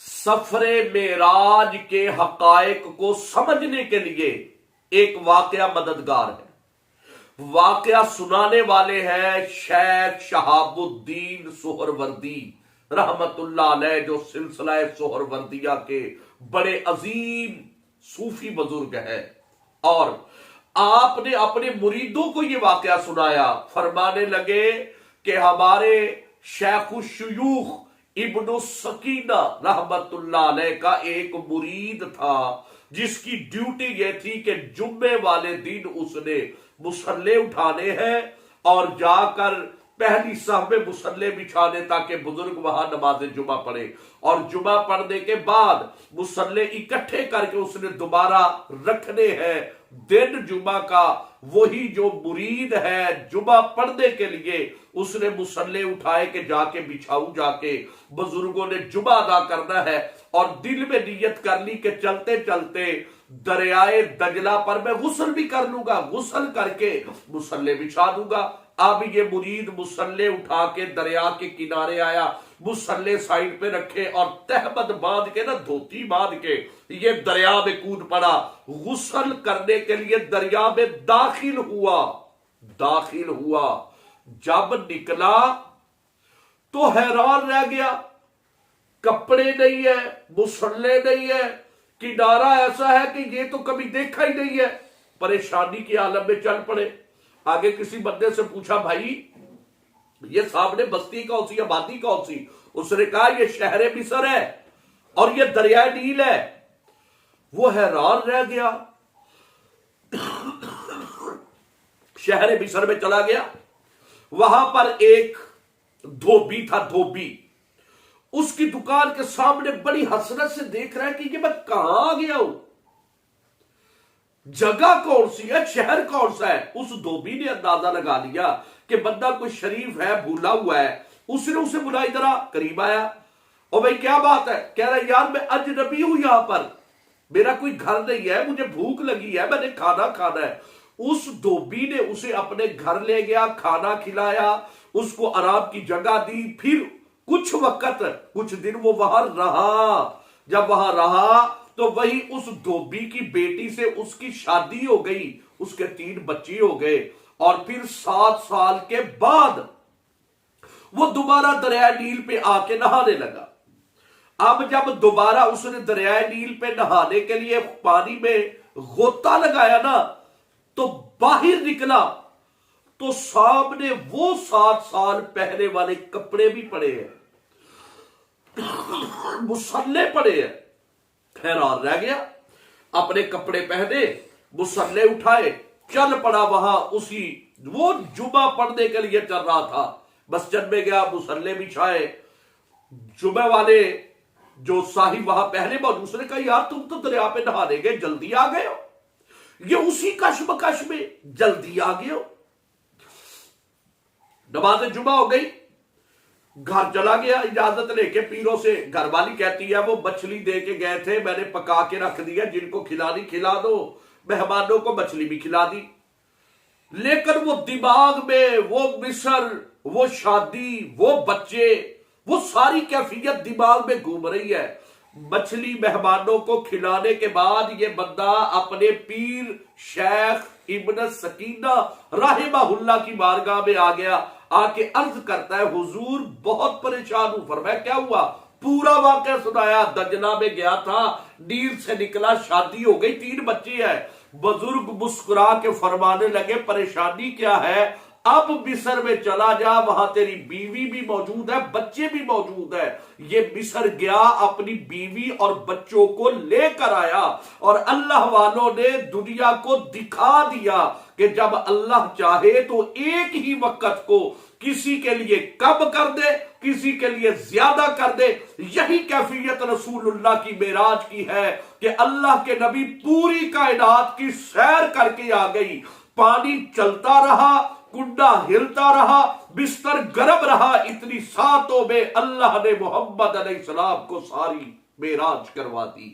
سفر معراج کے حقائق کو سمجھنے کے لیے ایک واقعہ مددگار ہے۔ واقعہ سنانے والے ہیں شیخ شہاب الدین سہروردی رحمت اللہ علیہ، جو سلسلہ سہروردیہ کے بڑے عظیم صوفی بزرگ ہیں، اور آپ نے اپنے مریدوں کو یہ واقعہ سنایا۔ فرمانے لگے کہ ہمارے شیخ الشیوخ ابن السکینہ رحمت اللہ علیہ کا ایک مرید تھا جس کی ڈیوٹی یہ تھی کہ جمعے والے دن اس نے مصلے اٹھانے ہیں اور جا کر پہلی صف میں مصلے بچھانے تاکہ بزرگ وہاں نماز جمعہ پڑھے، اور جمعہ پڑھنے کے بعد مصلے اکٹھے کر کے اس نے دوبارہ رکھنے ہیں دن جمعہ کا۔ وہی جو مرید ہے جمعہ پڑھنے کے لیے اس نے مصلے اٹھائے کہ جا کے بچھاؤ، جا کے بزرگوں نے جمعہ ادا کرنا ہے، اور دل میں نیت کر لی کہ چلتے چلتے دریائے دجلہ پر میں غسل بھی کر لوں گا، غسل کر کے مصلے بچھا دوں گا۔ اب یہ مرید مصلے اٹھا کے دریا کے کنارے آیا، مصلے سائڈ پہ رکھے اور تہمت باندھ کے دھوتی باندھ کے یہ دریا میں کود پڑا، غسل کرنے کے لیے دریا میں داخل ہوا۔ جب نکلا تو حیران رہ گیا، کپڑے نہیں ہے، مصلے نہیں ہے، کنارہ ایسا ہے کہ یہ تو کبھی دیکھا ہی نہیں ہے۔ پریشانی کے عالم میں چل پڑے۔ آگے کسی بندے سے پوچھا، بھائی یہ سامنے بستی کون سی، آبادی کون سی؟ اس نے کہا یہ شہر مصر ہے اور یہ دریائے نیل ہے۔ وہ حیران رہ گیا، شہر مصر میں چلا گیا۔ وہاں پر ایک دھوبی تھا، دھوبی اس کی دکان کے سامنے بڑی حسرت سے دیکھ رہا ہے کہ یہ میں کہاں آ گیا ہوں، جگہ کون سی ہے، شہر کون سا ہے۔ اس دھوبی نے اندازہ لگا لیا کہ بندہ کوئی شریف ہے، بھولا ہوا ہے۔ اس نے اسے بلا، ادھر آ، قریب آیا۔ اور بھائی کیا بات ہے؟ کہہ رہا یار میں اجنبی ہوں، یہاں پر میرا کوئی گھر نہیں ہے، مجھے بھوک لگی ہے، میں نے کھانا کھانا ہے۔ اس دھوبی نے اسے اپنے گھر لے گیا، کھانا کھلایا، اس کو آرام کی جگہ دی۔ پھر کچھ وقت، کچھ دن وہ وہاں رہا۔ جب وہاں رہا تو وہی اس دھوبی کی بیٹی سے اس کی شادی ہو گئی، اس کے 3 بچے ہو گئے، اور پھر 7 سال کے بعد وہ دوبارہ دریائے نیل پہ آ کے نہانے لگا۔ اب جب دوبارہ اس نے دریائے نیل پہ نہانے کے لیے پانی میں غوطہ لگایا نا، تو باہر نکلا تو سامنے وہ 7 سال پہلے والے کپڑے بھی پڑے ہیں، مصلے پڑے ہیں۔ حیران رہ گیا، اپنے کپڑے پہنے، مصلے اٹھائے، چل پڑا وہاں اسی وہ جمعہ پڑھنے کے لیے چل رہا تھا۔ مسجد میں گیا، مصلے بچھائے۔ جمعہ والے جو صاحب وہاں پہلے موجود، اس نے کہا یار تم تو دریا پہ نہانے گئے، جلدی آ گئے ہو، یہ اسی کشمکش میں جلدی آ گئے ہو۔ نماز جمعہ ہو گئی، گھر چلا گیا اجازت لے کے پیروں سے۔ گھر والی کہتی ہے وہ مچھلی دے کے گئے تھے، میں نے پکا کے رکھ دیا، جن کو کھلانی کھلا دو۔ مہمانوں کو مچھلی بھی کھلا دی، لیکن وہ دماغ میں وہ مصر، وہ شادی، وہ بچے، وہ ساری کیفیت دماغ میں گھوم رہی ہے۔ مچھلی مہمانوں کو کھلانے کے بعد یہ بندہ اپنے پیر شیخ ابن سکینہ رحمہ اللہ کی بارگاہ میں آ گیا، آ کے عرض کرتا ہے حضور بہت پریشان ہوں۔ فرمایا کیا ہوا؟ پورا واقعہ سنایا۔ دجلہ میں گیا تھا، نیل سے نکلا، شادی ہو گئی، 3 بچے ہیں۔ بزرگ مسکرا کے فرمانے لگے پریشانی کیا ہے؟ اب مصر میں چلا جا، وہاں تیری بیوی بھی موجود ہے، بچے بھی موجود ہے۔ یہ مصر گیا، اپنی بیوی اور بچوں کو لے کر آیا، اور اللہ والوں نے دنیا کو دکھا دیا کہ جب اللہ چاہے تو ایک ہی وقت کو کسی کے لیے کم کر دے، کسی کے لیے زیادہ کر دے۔ یہی کیفیت رسول اللہ کی معراج کی ہے کہ اللہ کے نبی پوری کائنات کی سیر کر کے آ گئی۔ پانی چلتا رہا، کنڈا ہلتا رہا، بستر گرم رہا، اتنی ساتوں میں اللہ نے محمد علیہ السلام کو ساری معراج کروا دی۔